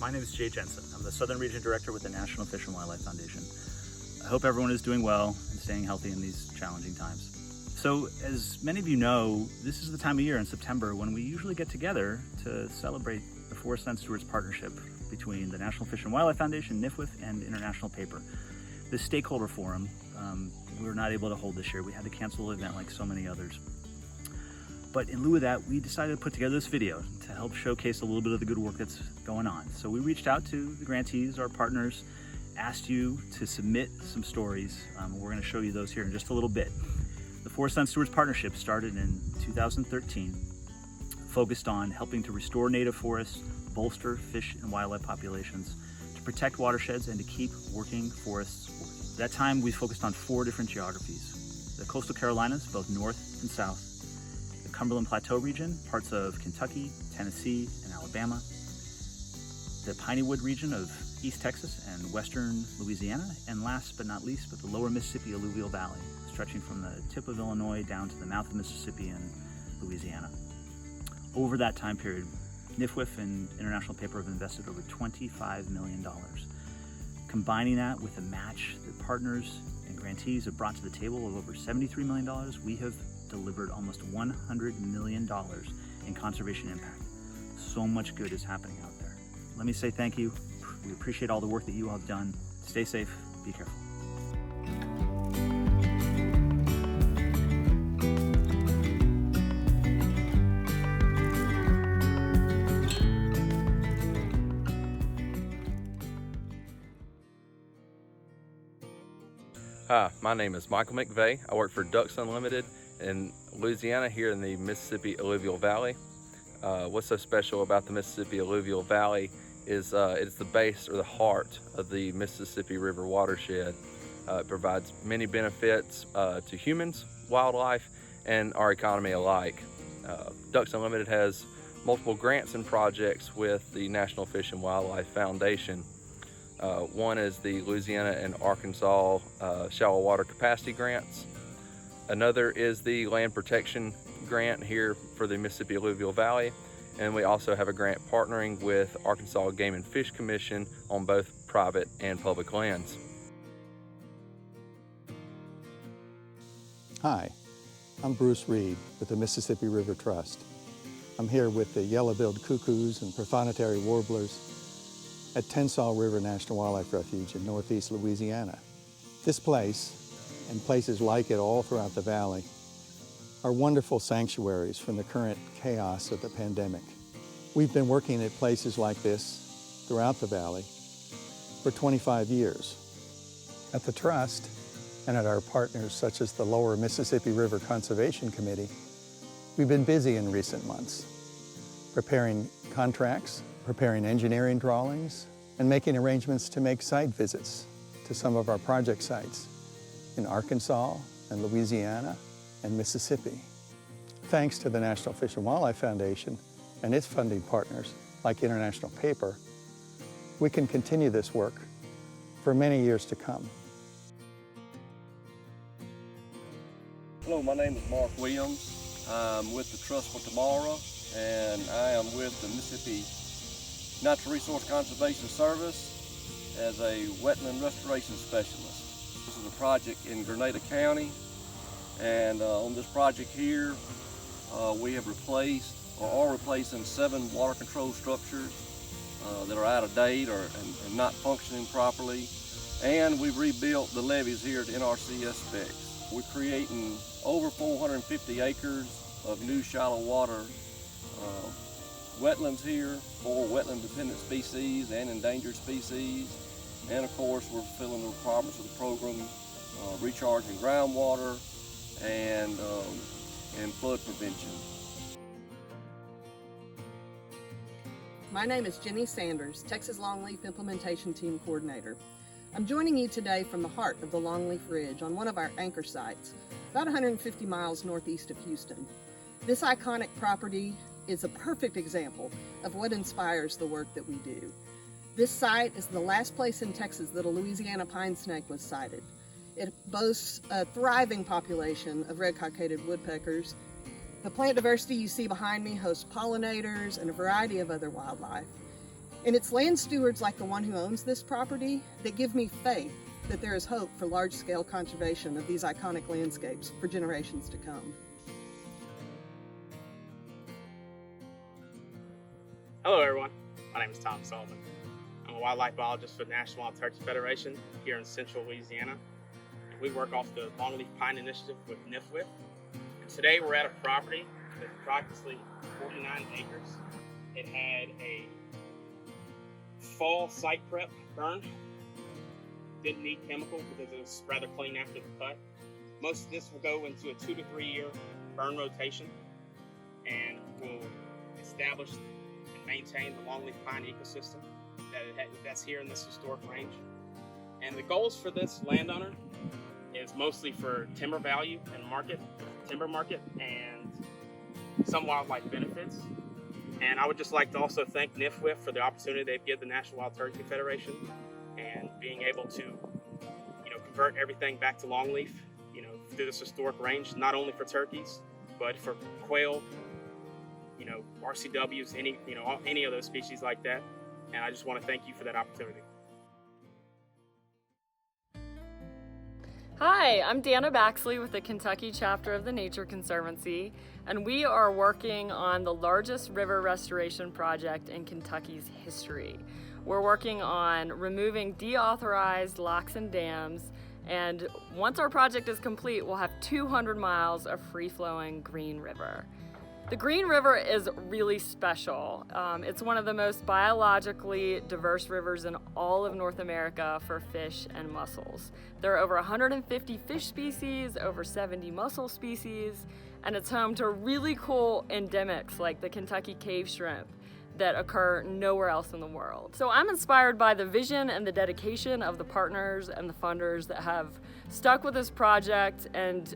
My name is Jay Jensen. I'm the Southern Region Director with the National Fish and Wildlife Foundation. I hope everyone is doing well and staying healthy in these challenging times. So, as many of you know, this is the time of year in September when we usually get together to celebrate the Forestland Stewards partnership between the National Fish and Wildlife Foundation, NFWF, and International Paper. This Stakeholder Forum, we were not able to hold this year. We had to cancel the event like so many others. But in lieu of that, we decided to put together this video to help showcase a little bit of the good work that's going on. So we reached out to the grantees, our partners, asked you to submit some stories. We're going to show you those here in just a little bit. The Forestland Stewards Partnership started in 2013, focused on helping to restore native forests, bolster fish and wildlife populations, to protect watersheds, and to keep working forests working. At that time, we focused on 4 different geographies: the coastal Carolinas, both north and south, the Cumberland Plateau region, parts of Kentucky, Tennessee, and Alabama, the Piney Wood region of East Texas and western Louisiana, and last but not least, the lower Mississippi alluvial valley, stretching from the tip of Illinois down to the mouth of Mississippi and Louisiana. Over that time period, NFWF and International Paper have invested over $25 million. Combining that with a match that partners and grantees have brought to the table of over $73 million, we have delivered almost $100 million in conservation impact. So much good is happening out there. Let me say thank you. We appreciate all the work that you all have done. Stay safe, be careful. Hi, my name is Michael McVeigh. I work for Ducks Unlimited in Louisiana here in the Mississippi Alluvial Valley. What's so special about the Mississippi Alluvial Valley is it's the base or the heart of the Mississippi River watershed. It provides many benefits to humans, wildlife, and our economy alike. Ducks Unlimited has multiple grants and projects with the National Fish and Wildlife Foundation. One is the Louisiana and Arkansas shallow water capacity grants. Another is the land protection grant here for the Mississippi Alluvial Valley. And we also have a grant partnering with Arkansas Game and Fish Commission on both private and public lands. Hi, I'm Bruce Reed with the Mississippi River Trust. I'm here with the yellow-billed cuckoos and prothonotary warblers at Tensas River National Wildlife Refuge in northeast Louisiana. This place, and places like it all throughout the valley, are wonderful sanctuaries from the current chaos of the pandemic. We've been working at places like this throughout the valley for 25 years. At the Trust and at our partners such as the Lower Mississippi River Conservation Committee, we've been busy in recent months, preparing contracts, preparing engineering drawings, and making arrangements to make site visits to some of our project sites in Arkansas and Louisiana and Mississippi. Thanks to the National Fish and Wildlife Foundation and its funding partners like International Paper, we can continue this work for many years to come. Hello, my name is Mark Williams. I'm with the Trust for Tomorrow, and I am with the Mississippi Natural Resource Conservation Service as a wetland restoration specialist. This is a project in Grenada County, and on this project here, we have replaced or are replacing 7 water control structures that are out of date and not functioning properly, and we've rebuilt the levees here at NRCS specs. We're creating over 450 acres of new shallow water wetlands here for wetland dependent species and endangered species, and of course we're fulfilling the requirements of the program, recharging groundwater and flood prevention. My name is Jenny Sanders, Texas Longleaf Implementation Team Coordinator. I'm joining you today from the heart of the Longleaf Ridge on one of our anchor sites, about 150 miles northeast of Houston. This iconic property is a perfect example of what inspires the work that we do. This site is the last place in Texas that a Louisiana pine snake was sighted. It boasts a thriving population of red-cockaded woodpeckers. The plant diversity you see behind me hosts pollinators and a variety of other wildlife. And it's land stewards like the one who owns this property that give me faith that there is hope for large-scale conservation of these iconic landscapes for generations to come. Hello everyone, my name is Tom Sullivan. I'm a wildlife biologist for the National Wild Turkey Federation here in central Louisiana. And we work off the Longleaf Pine Initiative with NFWF. And today we're at a property that's approximately 49 acres. It had a fall site prep burn. Didn't need chemical because it was rather clean after the cut. Most of this will go into a 2 to 3 year burn rotation and will establish and maintain the longleaf pine ecosystem that's here in this historic range. And the goals for this landowner is mostly for timber value and timber market, and some wildlife benefits. And I would just like to also thank NFWF for the opportunity they've given the National Wild Turkey Federation and being able to, convert everything back to longleaf, through this historic range, not only for turkeys, but for quail, RCWs, any of those species like that. And I just want to thank you for that opportunity. Hi, I'm Dana Baxley with the Kentucky chapter of the Nature Conservancy, and we are working on the largest river restoration project in Kentucky's history. We're working on removing deauthorized locks and dams, and once our project is complete, we'll have 200 miles of free-flowing green river. The Green River is really special. It's one of the most biologically diverse rivers in all of North America for fish and mussels. There are over 150 fish species, over 70 mussel species, and it's home to really cool endemics like the Kentucky cave shrimp that occur nowhere else in the world. So I'm inspired by the vision and the dedication of the partners and the funders that have stuck with this project and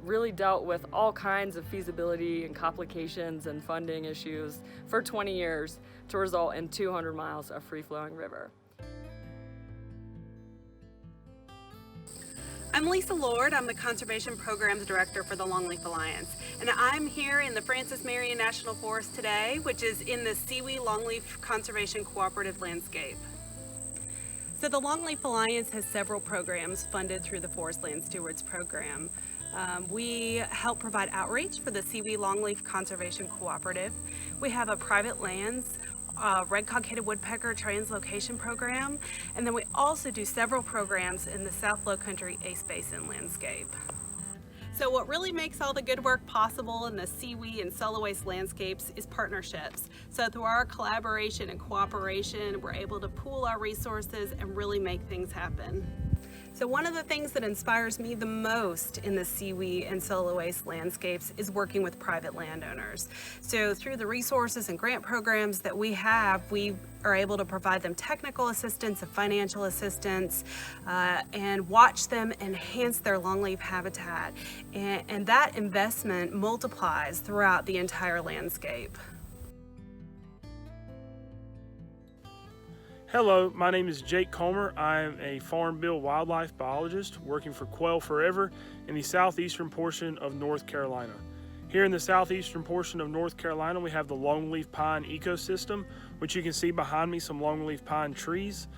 really dealt with all kinds of feasibility and complications and funding issues for 20 years to result in 200 miles of free-flowing river. I'm Lisa Lord. I'm the Conservation Programs Director for the Longleaf Alliance, and I'm here in the Francis Marion National Forest today, which is in the Seawee Longleaf Conservation Cooperative landscape. So the Longleaf Alliance has several programs funded through the Forestland Stewards Program. We help provide outreach for the Seawee Longleaf Conservation Cooperative. We have a private lands red-cockaded woodpecker translocation program, and then we also do several programs in the South Lowcountry Ace Basin landscape. So what really makes all the good work possible in the seawee and solo waste landscapes is partnerships. So through our collaboration and cooperation, we're able to pool our resources and really make things happen. So one of the things that inspires me the most in the seawee and solo waste landscapes is working with private landowners. So through the resources and grant programs that we have, we are able to provide them technical assistance and financial assistance and watch them enhance their longleaf habitat. And that investment multiplies throughout the entire landscape. Hello, my name is Jake Comer. I am a Farm Bill wildlife biologist working for Quail Forever in the southeastern portion of North Carolina. Here in the southeastern portion of North Carolina, we have the longleaf pine ecosystem, which you can see behind me, some longleaf pine trees.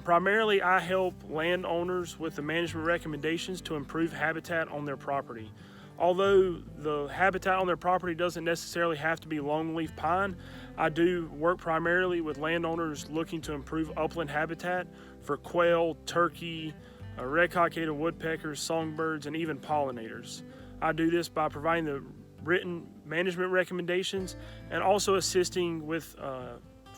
Primarily, I help landowners with the management recommendations to improve habitat on their property. Although the habitat on their property doesn't necessarily have to be longleaf pine, I do work primarily with landowners looking to improve upland habitat for quail, turkey, red-cockaded woodpeckers, songbirds, and even pollinators. I do this by providing the written management recommendations and also assisting with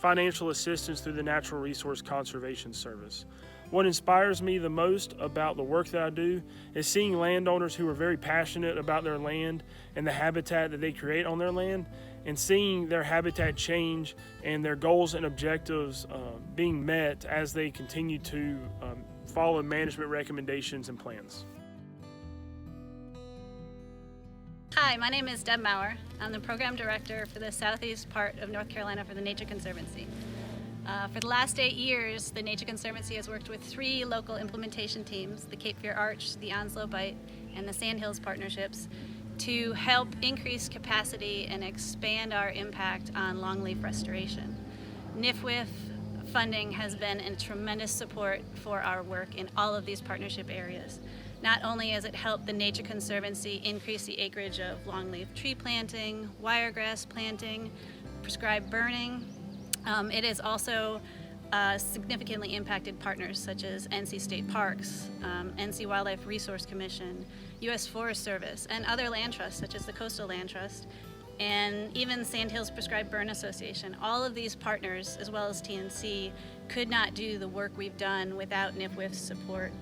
financial assistance through the Natural Resource Conservation Service. What inspires me the most about the work that I do is seeing landowners who are very passionate about their land and the habitat that they create on their land, and seeing their habitat change and their goals and objectives being met as they continue to follow management recommendations and plans. Hi, my name is Deb Maurer. I'm the Program Director for the southeast part of North Carolina for the Nature Conservancy. For the last 8 years, the Nature Conservancy has worked with 3 local implementation teams, the Cape Fear Arch, the Onslow Bight, and the Sandhills Partnerships, to help increase capacity and expand our impact on longleaf restoration. NFWF funding has been a tremendous support for our work in all of these partnership areas. Not only has it helped the Nature Conservancy increase the acreage of longleaf tree planting, wiregrass planting, prescribed burning, it has also significantly impacted partners such as NC State Parks, NC Wildlife Resource Commission, U.S. Forest Service, and other land trusts such as the Coastal Land Trust, and even Sandhills Prescribed Burn Association. All of these partners, as well as TNC, could not do the work we've done without NFWF's support.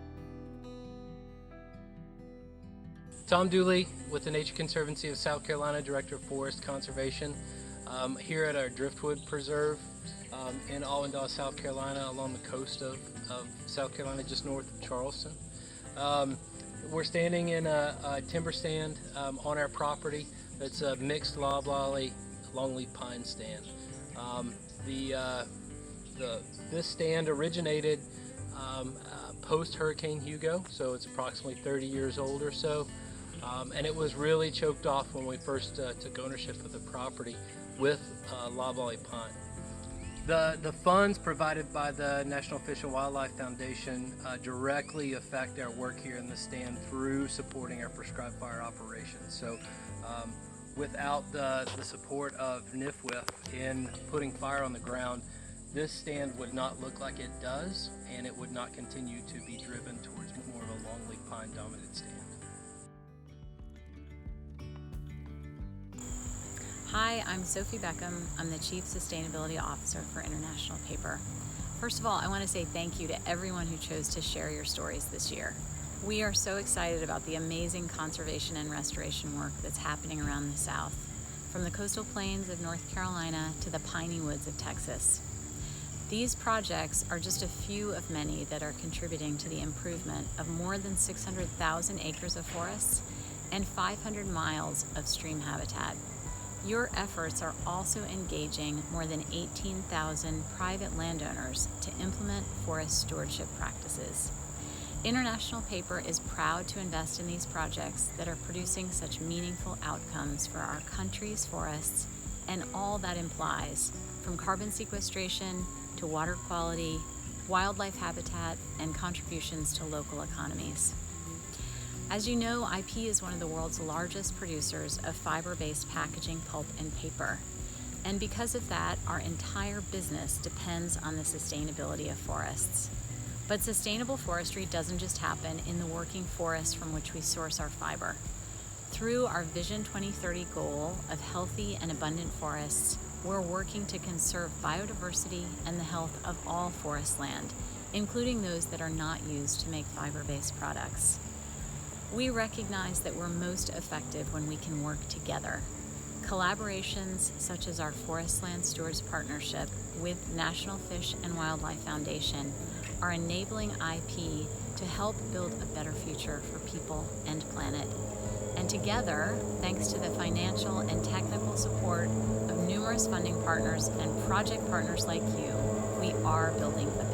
Tom Dooley with the Nature Conservancy of South Carolina, Director of Forest Conservation, here at our Driftwood Preserve in Allendale, South Carolina, along the coast of South Carolina, just north of Charleston. We're standing in a timber stand on our property that's a mixed loblolly longleaf pine stand. This stand originated post-Hurricane Hugo, so it's approximately 30 years old or so. And it was really choked off when we first took ownership of the property with loblolly pine. The funds provided by the National Fish and Wildlife Foundation directly affect our work here in the stand through supporting our prescribed fire operations. So without the support of NFWF in putting fire on the ground, this stand would not look like it does, and it would not continue to be driven towards more of a longleaf pine dominant stand. Hi, I'm Sophie Beckham. I'm the Chief Sustainability Officer for International Paper. First of all, I want to say thank you to everyone who chose to share your stories this year. We are so excited about the amazing conservation and restoration work that's happening around the South, from the coastal plains of North Carolina to the piney woods of Texas. These projects are just a few of many that are contributing to the improvement of more than 600,000 acres of forests and 500 miles of stream habitat. Your efforts are also engaging more than 18,000 private landowners to implement forest stewardship practices. International Paper is proud to invest in these projects that are producing such meaningful outcomes for our country's forests and all that implies, from carbon sequestration to water quality, wildlife habitat, and contributions to local economies. As you know, IP is one of the world's largest producers of fiber-based packaging, pulp, and paper. And because of that, our entire business depends on the sustainability of forests. But sustainable forestry doesn't just happen in the working forests from which we source our fiber. Through our Vision 2030 goal of healthy and abundant forests, we're working to conserve biodiversity and the health of all forest land, including those that are not used to make fiber-based products. We recognize that we're most effective when we can work together. Collaborations such as our Forestland Stewards Partnership with National Fish and Wildlife Foundation are enabling IP to help build a better future for people and planet. And together, thanks to the financial and technical support of numerous funding partners and project partners like you, we are building a